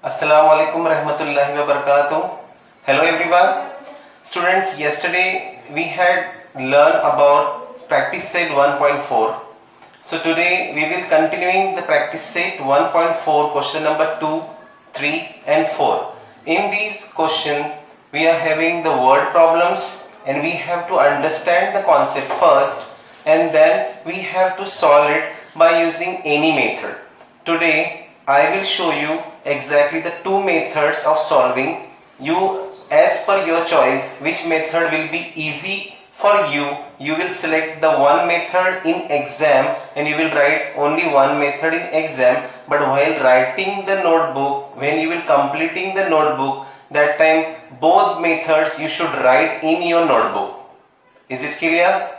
Assalamu alaikum rahmatullahi wa barakatuh. Hello everyone. Students, yesterday we had learned about practice set 1.4. So today we will continuing the practice set 1.4 question number 2, 3 and 4. In this question we are having the word problems and we have to understand the concept first and then we have to solve it by using any method. Today I will show you exactly the two methods of solving. You, as per your choice, which method will be easy for you, you will select the one method in exam and you will write only one method in exam. But while writing the notebook, when you will completing the notebook, that time both methods you should write in your notebook. Is it clear?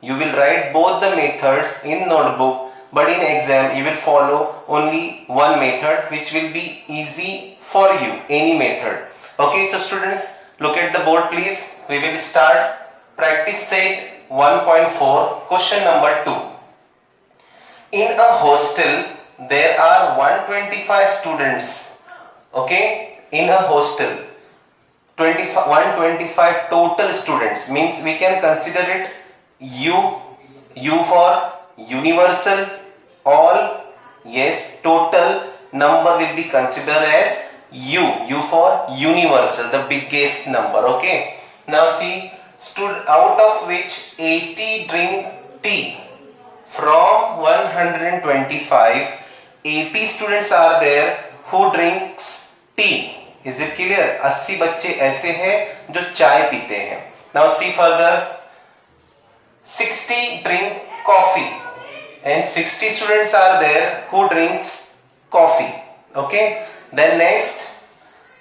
You will write both the methods in notebook. But in exam you will follow only one method which will be easy for you, any method. Okay, so students, look at the board please. We will start practice set 1.4, question number 2. In a hostel there are 125 students. Okay, in a hostel 125 total students, means we can consider it U for universal, all, yes, total number will be considered as U for universal, the biggest number. Okay, now see, out of which 80 drink tea. From 125, 80 students are there who drinks tea. Is it clear? 80 बच्चे ऐसे हैं जो चाय पीते हैं. Now see further, 60 drink coffee and 60 students are there who drinks coffee. Okay, then next,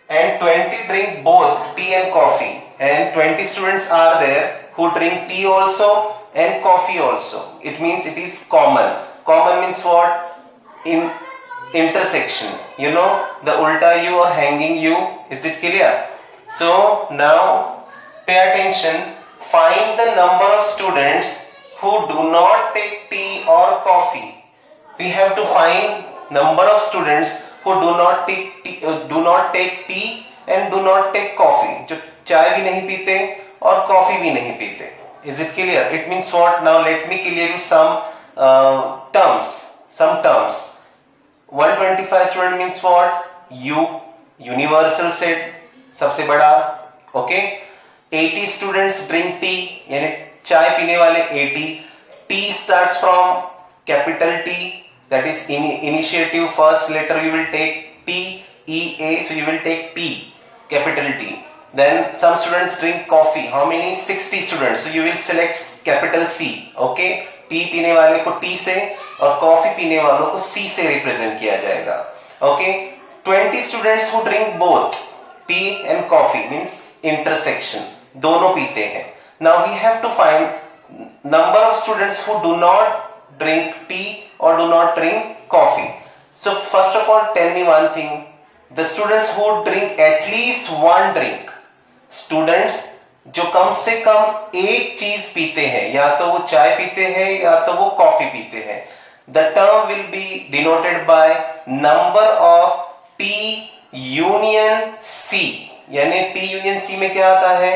and 20 drink both tea and coffee and 20 students are there who drink tea also and coffee also. It means it is common. Common means what? In intersection, you know, the ulta U or hanging U. Is it clear? So now pay attention. Find the number of students who do not take tea or coffee. We have to find number of students who do not take tea and do not take coffee. जो चाय भी नहीं पीते और coffee भी नहीं पीते. Is it clear? It means what? Now let me clear you some terms. 125 student means what? U, universal set, सबसे बड़ा. Okay. 80 students drink tea, यानी चाय पीने वाले 80. T starts from capital T, that is initiative. First letter you will take T, E, A, so you will take T, capital T. Then some students drink coffee. How many? 60 students. So you will select capital C. Okay, T पीने वाले को T से और coffee पीने वालों को C से represent किया जाएगा. Okay, 20 students who drink both tea and coffee means intersection. दोनों पीते हैं. Now we have to find number of students who do not drink tea or do not drink coffee. So first of all, tell me one thing. The students who drink at least one drink. Students जो कम से कम एक चीज पीते हैं, या तो वो चाय पीते हैं या तो वो कॉफी पीते हैं. The term will be denoted by number of T union C. यानी T union C में क्या आता है?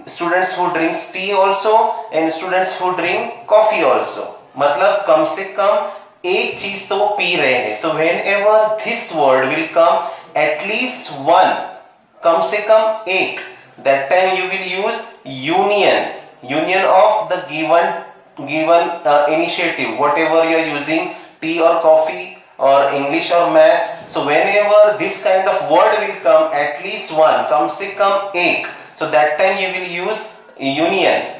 Students who drinks tea also and students who drink coffee also. मतलब कम से कम एक चीज तो वो पी रहे हैं. So whenever this word will come at least one, कम से कम एक, that time you will use union of the given initiative, whatever you are using, tea or coffee or English or maths. So whenever this kind of word will come, at least one, कम से कम एक, so that time you will use union.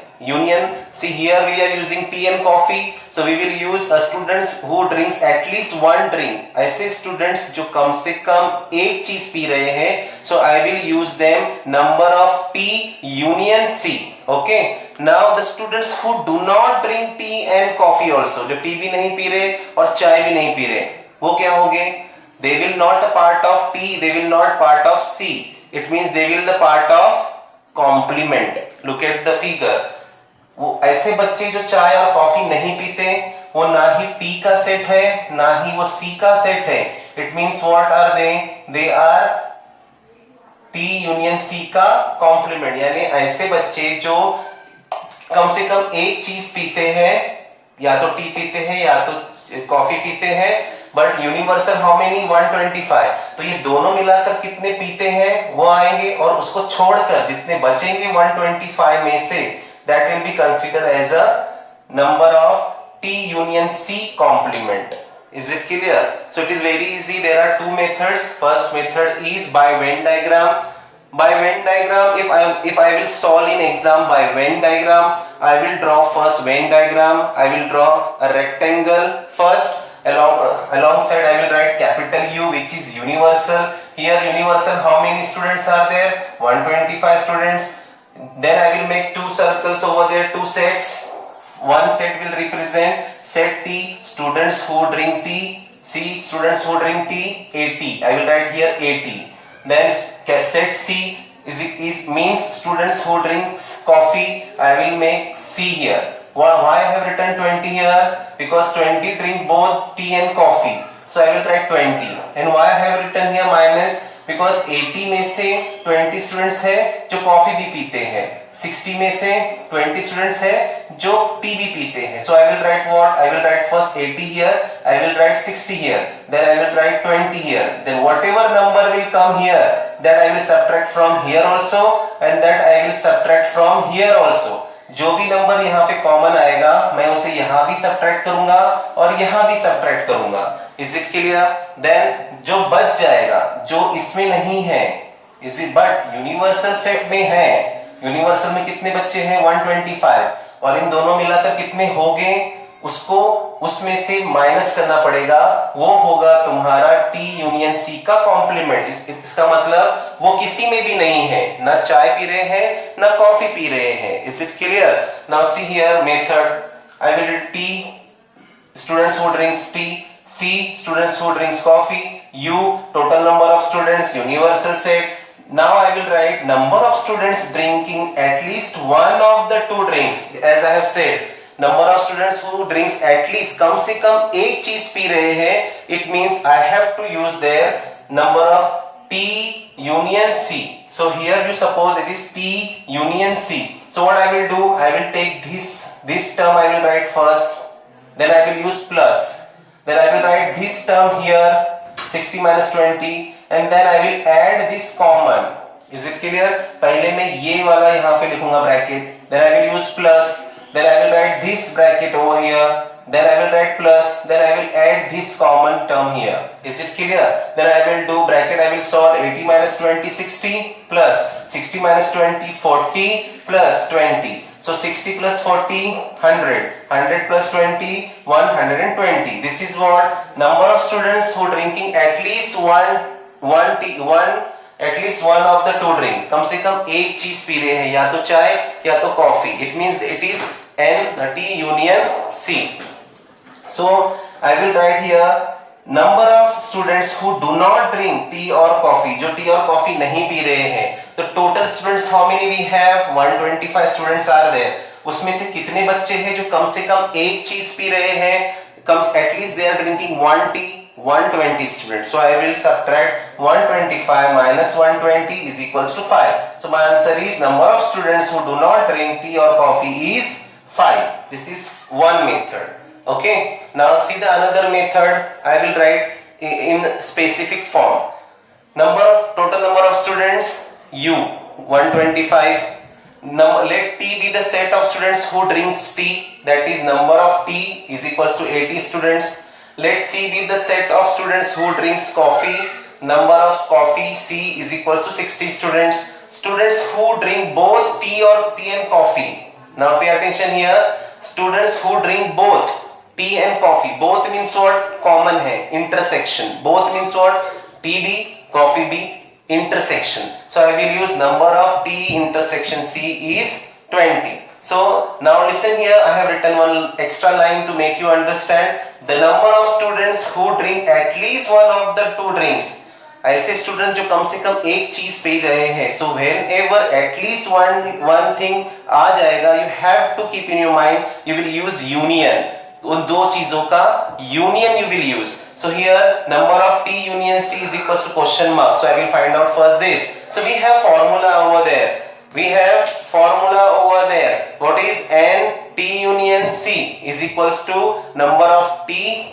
See here we are using tea and coffee, so we will use students who drinks at least one drink. ऐसे students जो कम से कम एक चीज P रहे हैं, so I will use them number of T union C. Okay. Now the students who do not drink tea and coffee also, जो T भी नहीं पी रहे और चाय भी नहीं पी रहे, वो क्या हो गए? They will not a part of T, they will not part of C. It means they will the part of complement. Look at the figure. वो ऐसे बच्चे जो चाय और कॉफी नहीं पीते, वो ना ही टी का सेट है ना ही वो सी का सेट है, it means what are they are T union C का कॉम्प्लीमेंट, यानी ऐसे बच्चे जो कम से कम एक चीज पीते हैं, या तो टी पीते हैं या तो कॉफी पीते हैं, बट यूनिवर्सल हाउ मेनी 125, तो ये दोनों मिलाकर कितने पीते हैं वो आएंगे, और उसको छोड़कर जितने बचेंगे 125 में से, that will be considered as a number of T union C complement. Is it clear? So it is very easy. There are two methods. First method is by Venn diagram. By Venn diagram, if I will solve in exam by Venn diagram, I will draw first Venn diagram. I will draw a rectangle first. Alongside I will write capital U, which is universal. Here universal, how many students are there? 125 students. Then I will make two circles over there, two sets. One set will represent set T, students who drink tea. C, students who drink tea, 80. I will write here 80. Then set C is means students who drinks coffee. I will make C here. Why I have written 20 here? Because 20 drink both tea and coffee. So I will write 20. And why I have written here minus? Because 80 में से 20 students है जो coffee भी पीते हैं, 60 में से 20 students है जो टी भी पीते हैं. So I will write what? I will write first 80 here, I will write 60 here, then I will write 20 here. Then whatever number will come here, that I will subtract from here also, and that I will subtract from here also. जो भी number यहाँ पे common आएगा मैं उसे यहाँ भी subtract करूंगा और यहाँ भी सब्ट्रैक्ट करूंगा. Is it clear? देन जो बच जाएगा जो इसमें नहीं है, is it but universal set में है. यूनिवर्सल में कितने बच्चे हैं? 125, और इन दोनों मिलाकर कितने हो गए उसको उसमें से माइनस करना पड़ेगा. वो होगा तुम्हारा टी यूनियन सी का कॉम्प्लीमेंट. इसका मतलब वो किसी में भी नहीं है, ना चाय पी रहे हैं ना कॉफी पी रहे हैं. Is it clear? Now see here method. I will T students who drinks tea, C students who drinks coffee, U total number of students, universal set. Now I will write number of students drinking at least one of the two drinks. As I have said, number of students who drinks at least, कम से कम एक चीज P रहे हैं. It means I have to use their number of T union C. So here you suppose it is T union C. So what I will do? I will take this term I will write first. Then I will use plus. Then I will write this term here, 60 minus 20. And then I will add this common. Is it clear? पहले मैं ये वाला यहाँ पे लिखूंगा bracket. Then I will use plus. Then I will write this bracket over here. Then I will write plus. Then I will add this common term here. Is it clear? Then I will do bracket. I will solve 80 minus 20 60 plus 60 minus 20 40 plus 20. So 60 plus 40 100. 100 plus 20 120. This is what number of students who drinking at least at least one of the two drink. कम से कम एक चीज P रहे हैं, या तो चाय या तो coffee. It means it is N T union C. So I will write here number of students who do not drink tea or coffee. जो टी और कॉफी नहीं पी रहे हैं, तो total students how many we have? 125 students are there. उसमें से कितने बच्चे हैं जो कम से कम एक चीज पी रहे हैं? At least they are drinking one tea. 120 students. So I will subtract 125 minus 120 is equals to 5. So my answer is number of students who do not drink tea or coffee is 5. This is one method. Okay. Now see the another method. I will write in specific form. Total number of students U 125. Now let T be the set of students who drinks tea. That is number of T is equals to 80 students. Let C be the set of students who drinks coffee. Number of coffee C is equals to 60 students. Students who drink both tea and coffee. Now pay attention here. Students who drink both tea and coffee. Both means what? Common है. Intersection. Both means what? Tea B, coffee B. Intersection. So I will use number of T intersection C is 20. So now listen here, I have written one extra line to make you understand. The number of students who drink at least one of the two drinks. ऐसे student जो कम से कम एक चीज P रहे हैं. So whenever at least one thing आ जाएगा, you have to keep in your mind, you will use union. उन दो चीजों का union you will use. So here number of T union C is equals to question mark. So I will find out first this. So we have formula over there. We have formula over there. What is N T union C is equals to number of T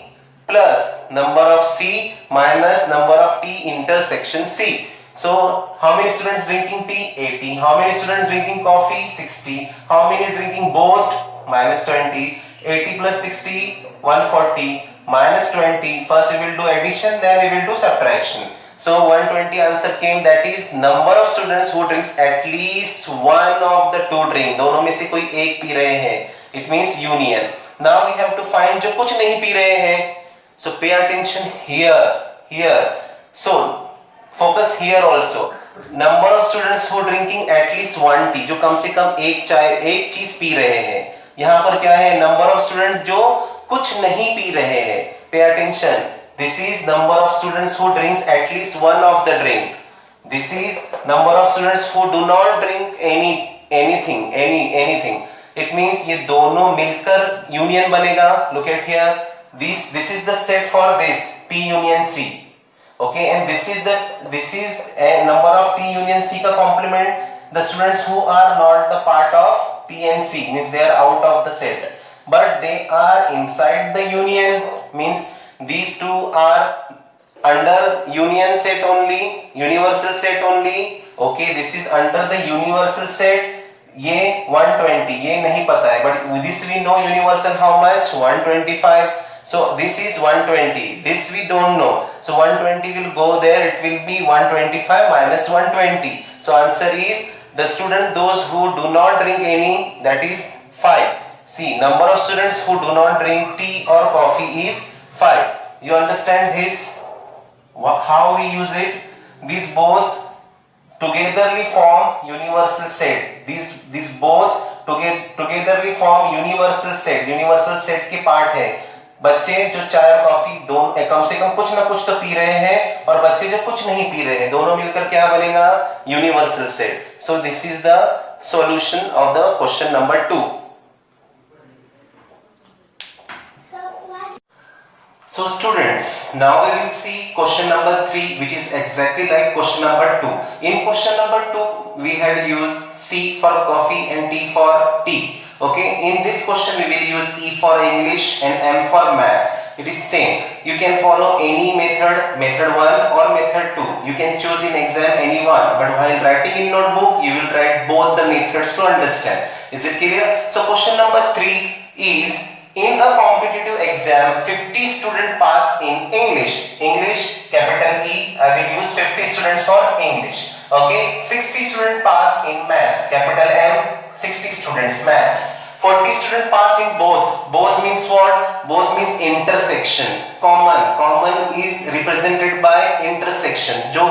plus number of C minus number of T intersection C. So how many students drinking tea? 80. How many students drinking coffee? 60. How many drinking both? Minus 20. 80 plus 60, 140 minus 20. First we will do addition, then we will do subtraction. So 120 answer came, that is number of students who drinks at least one of the two drink. दोनों में से कोई एक P रहे हैं. It means union. Now we have to find जो कुछ नहीं पी रहे हैं. So pay attention here, here. So focus here also. Number of students who drinking at least one tea, जो कम से कम एक चाय एक चीज पी रहे हैं. यहाँ पर क्या है? नंबर ऑफ स्टूडेंट्स जो कुछ नहीं पी रहे हैं. Pay attention, this is number of students who drinks at least one of the drink. This is number of students who do not drink anything. It means ये दोनों मिलकर union बनेगा. Look at here, this is the set for this P union C. Okay, and this is a number of T union C का complement. The students who are not the part of T and C means they are out of the set, but they are inside the union, means these two are under union set only, universal set only. Okay, this is under the universal set. ये 120 ये नहीं पता है, but this we know universal how much? 125. So this is 120, this we don't know. So 120 will go there, it will be 125 minus 120. So answer is the student those who do not drink any, that is 5. See, number of students who do not drink tea or coffee is 5. You understand this? How we use it? These both togetherly form universal set. These both togetherly form universal set. Universal set के part है. बच्चे जो चाय और coffee दोनों कम से कम कुछ ना कुछ तो पी रहे हैं, और बच्चे जो कुछ नहीं पी रहे हैं, दोनों मिलकर क्या बनेगा? Universal set. So this is the solution of the question number 2. So students, now we will see question number 3, which is exactly like question number 2. In question number 2, we had used C for coffee and T for tea. Okay, in this question we will use E for English and M for maths. It is same. You can follow any method, method 1 or method 2. You can choose in exam any one, but while writing in notebook, you will write both the methods to understand. Is it clear? So question number 3 is, in a competitive exam, 50 students pass in English. English, capital E, I will use 50 students for English. Okay, 60 students pass in maths, capital M, 60 students maths. 40 students pass in both. Both means what? Both means intersection. Common is represented by intersection, जो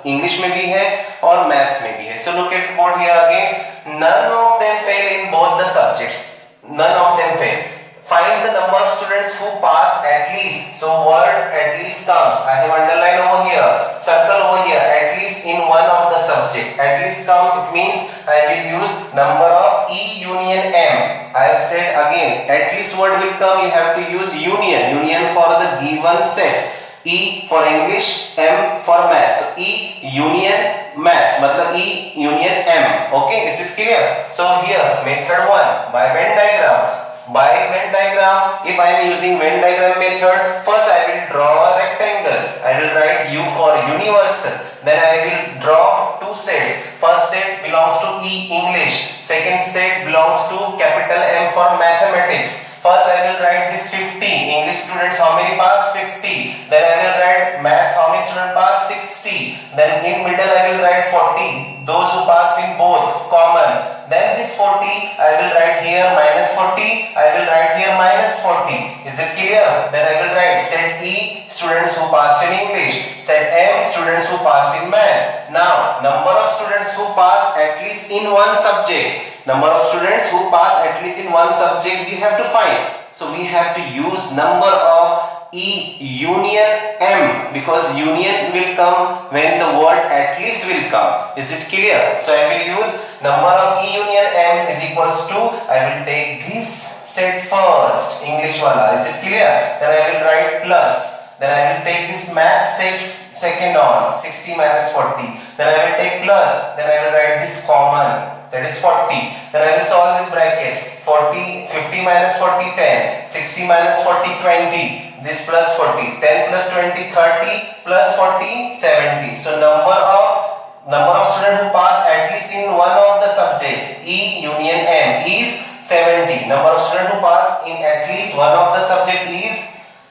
English में भी है और maths में भी है. So look at board here again. None of them fail in both the subjects. None of them fail. Find the number of students who pass at least. So word at least comes. I have underline over here, circle over here. At least in one of the subject. At least comes. It means I will use number of E union M. I have said again. At least word will come. You have to use union. Union for the given sets. E for English, M for maths. So E union maths. मतलब E union M. Okay, is it clear? So here method 1 by Venn diagram. By Venn diagram, if I am using Venn diagram method, first I will draw a rectangle. I will write U for universal. Then I will draw two sets. First set belongs to E English. Second set belongs to capital M for mathematics. First I will write this 50. English students how many pass? 50. Then I will write maths how many students pass? 60. Then in middle I will write 40. Those who passed in both common. Then this 40 I will write here minus 40. I will write here minus 40. Is it clear? Then I will write set E students who passed in English. Set M students who passed in maths. Now number of students who pass at least in one subject. Number of students who pass at least in one subject we have to find. So we have to use number of E union M, because union will come when the word at least will come. Is it clear? So I will use number of E union M is equals to, I will take this set first, English wala. Is it clear? Then I will write plus. Then I will take this math set second on, 60 minus 40. Then I will take plus. Then I will write this common, that is 40. Then I will solve this bracket. 50 minus 40, 10. 60 minus 40, 20. This plus 40. 10 plus 20, 30. Plus 40, 70. So number of students who pass at least in one of the subject E union M is 70. Number of students who pass in at least one of the subject is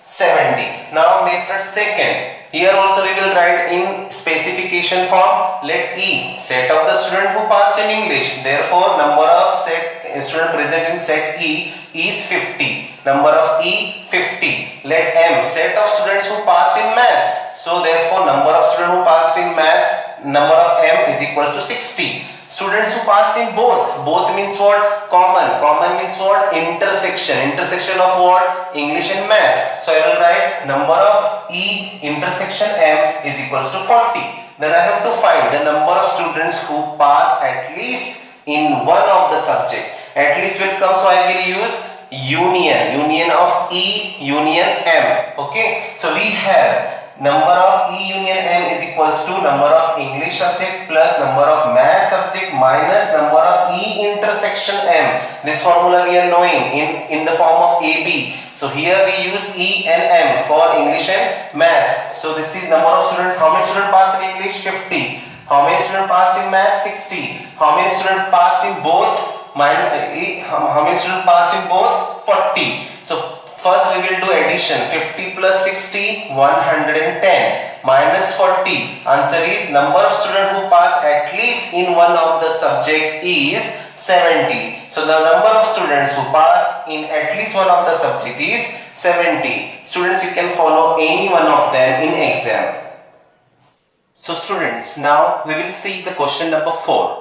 70. Now method second. Here also we will write in specification form. Let E set of the student who passed in English. Therefore number of student present in set E is 50. Number of E 50. Let M set of students who passed in maths. So therefore number of students who passed in maths, number of M is equals to 60. Students who passed in both means what? Common means what? Intersection of what? English and maths. So I will write number of E intersection M is equals to 40. Then I have to find the number of students who pass at least in one of the subject. At least will come, so I will use union of E union M. Okay, so we have number of E union M is equals to number of English subject plus number of math subject minus number of E intersection M. This formula we are knowing in the form of AB. So here we use E and M for English and maths. So this is number of students. How many students passed in English? 50. How many students passed in maths? 60. How many students passed in both? How many students passed in both? 40. So first we will do addition. 50 plus 60, 110 minus 40. Answer is number of students who pass at least in one of the subject is 70. So the number of students who pass in at least one of the subject is 70. Students, you can follow any one of them in exam. So students, now we will see the question number 4.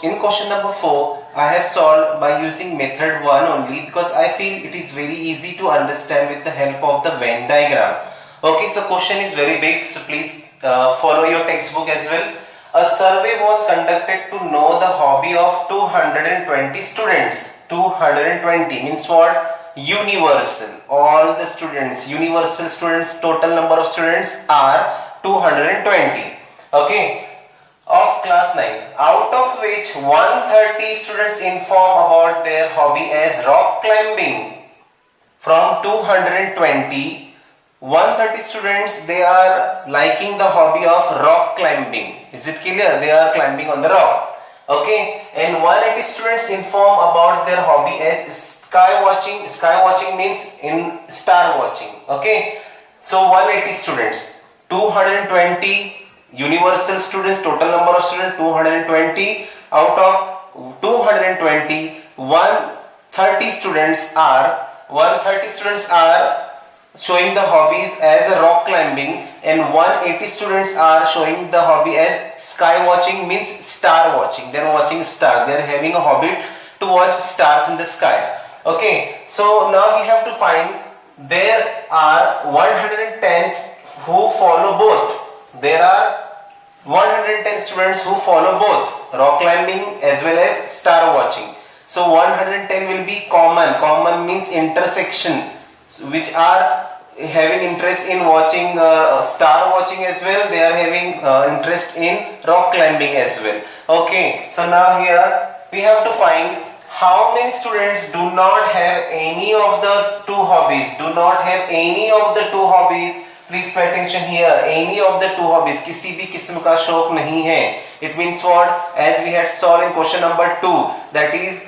In question number 4, I have solved by using method 1 only because I feel it is very easy to understand with the help of the Venn diagram. Okay, so question is very big, so please follow your textbook as well. A survey was conducted to know the hobby of 220 students. 220 means what? Universal. All the students, universal students, total number of students are 220. Okay. Of class 9, out of which 130 students inform about their hobby as rock climbing. From 220, 130 students, they are liking the hobby of rock climbing. Is it clear? They are climbing on the rock. Okay, and 180 students inform about their hobby as sky watching. Sky watching means in star watching. Okay, so 180 students, 220 universal students, total number of students 220. Out of 220, 130 students are showing the hobbies as a rock climbing, and 180 students are showing the hobby as sky watching, means star watching. They are watching stars. They are having a hobby to watch stars in the sky. Okay, so now we have to find, there are 110 who follow both. There are 110 students who follow both rock climbing as well as star watching. So 110 will be common. Common means intersection, which are having interest in watching star watching as well. They are having interest in rock climbing as well. Okay, so now here we have to find how many students do not have any of the two hobbies. Do not have any of the two hobbies. Please pay attention here. Any of the two hobbies, किसी भी किस्म का शौक नहीं है. It means what? As we had solved in question number 2, that is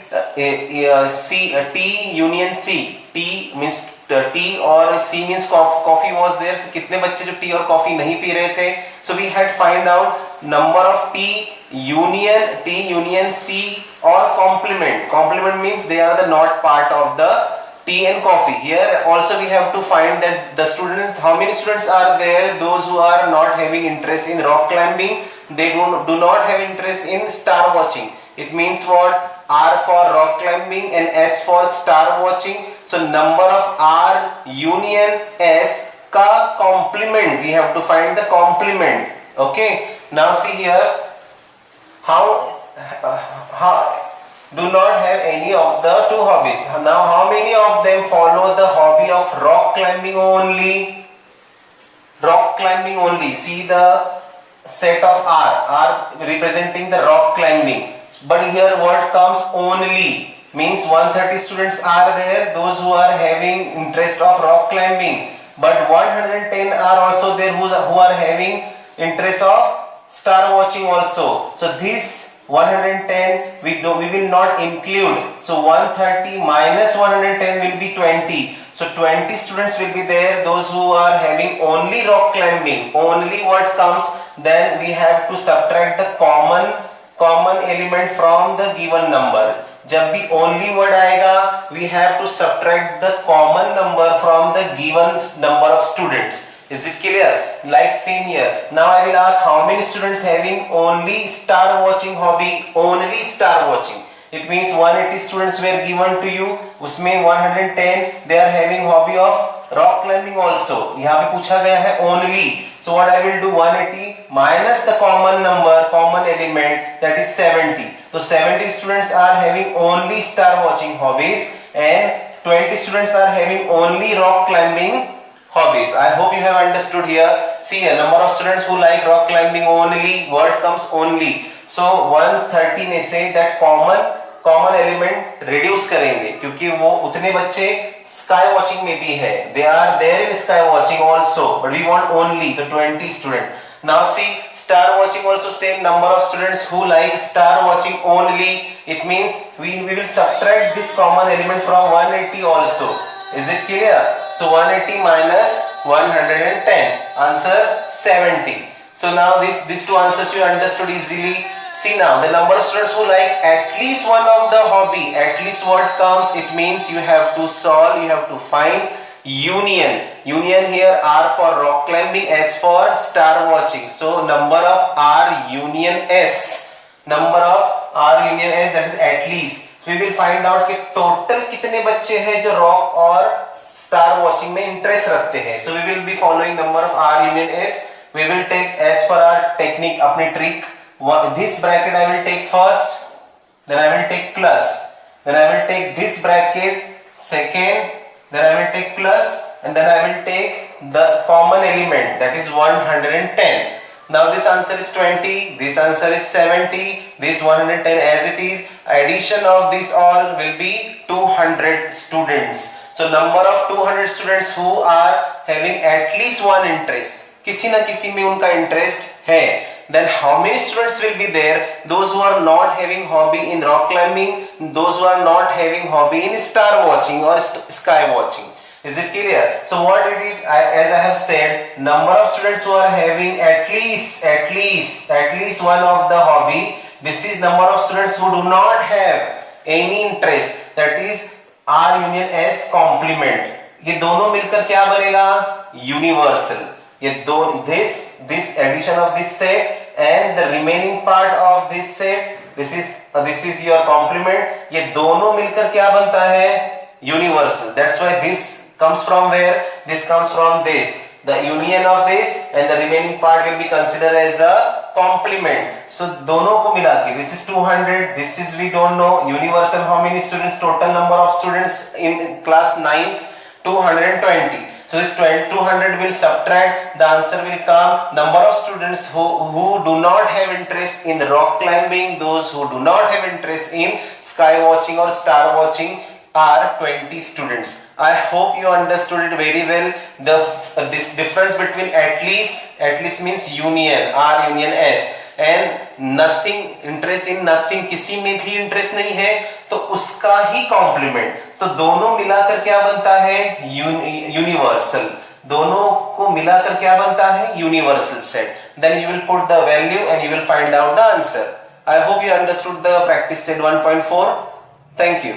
T union C. T means tea or C means coffee was there. So कितने बच्चे जो tea और coffee नहीं पी रहे थे? So we had find out number of T union C or complement. Complement means they are the not part of the tea and coffee. Here also we have to find that the students, how many students are there? Those who are not having interest in rock climbing, they do not have interest in star watching. It means what? R for rock climbing and S for star watching. So number of R union S ka complement. We have to find the complement. Okay. Now see here how do not have any of the two hobbies. Now how many of them follow the hobby of rock climbing only? Rock climbing only. See the set of R representing the rock climbing. But here word comes only, means 130 students are there, those who are having interest of rock climbing. But 110 are also there who are having interest of star watching also. So this 110 we will not include. So 130 minus 110 will be 20. So 20 students will be there, those who are having only rock climbing. Only what comes, then we have to subtract the common element from the given number. जब भी only word आएगा, we have to subtract the common number from the given number of students. Is it clear? Like same here. Now I will ask how many students having only star watching hobby? Only star watching. It means 180 students were given to you. उसमें 110 they are having hobby of rock climbing also. यहाँ पे पूछा गया है only. So what I will do, 180 minus the common number, common element, that is 70. So 70 students are having only star watching hobbies and 20 students are having only rock climbing hobbies. I hope you have understood here. See a number of students who like rock climbing only, word comes only. So 130 में से that common element reduce करेंगे क्योंकि वो उतने बच्चे sky watching में भी है. They are there in sky watching also, but we want only the 20 student. Now see star watching also same number of students who like star watching only. It means we will subtract this common element from 180 also. Is it clear? So 180 minus 110, answer 70. So now these two answers you understood easily. See now the number of students who like at least one of the hobby, at least word comes, it means you have to solve, you have to find union. Union here R for rock climbing, S for star watching. So number of R union S. Number of R union S, that is at least. So we will find out कि total कितने बच्चे हैं जो rock और star watching में interest रखते हैं. So we will be following number of R union S. We will take as per our technique, अपनी trick. This bracket I will take first, then I will take plus, then I will take this bracket second, then I will take plus, and then I will take the common element, that is 110. Now this answer is 20, this answer is 70, this 110 as it is. Addition of this all will be 200 students. So number of 200 students who are having at least one interest, किसी ना किसी में उनका interest है. Then how many students will be there? Those who are not having hobby in rock climbing, those who are not having hobby in star watching or sky watching. Is it clear? So what it is, as I have said, number of students who are having at least one of the hobby. This is number of students who do not have any interest. That is R union S complement. ये दोनों मिलकर क्या बनेगा? Universal. ये दो this addition of this set and the remaining part of this set, this is your complement. ये दोनों मिलकर क्या बनता है? Universal. That's why this comes from where? This comes from this. The union of this and the remaining part will be considered as a complement. So दोनों को मिला के this is 200. This is we don't know. Universal how many students? Total number of students in class 9th 220. So this 200 will subtract, the answer will come. Number of students who do not have interest in rock climbing, those who do not have interest in sky watching or star watching are 20 students. I hope you understood it very well. This difference between at least means union, R union S, and nothing, interest in nothing, किसी में भी interest नहीं है तो उसका ही complement. तो दोनों मिलाकर क्या बनता है? यूनिवर्सल. दोनों को मिलाकर क्या बनता है? Universal set. Then you will put the value and you will find out the answer. I hope you understood the practice set 1.4. Thank you.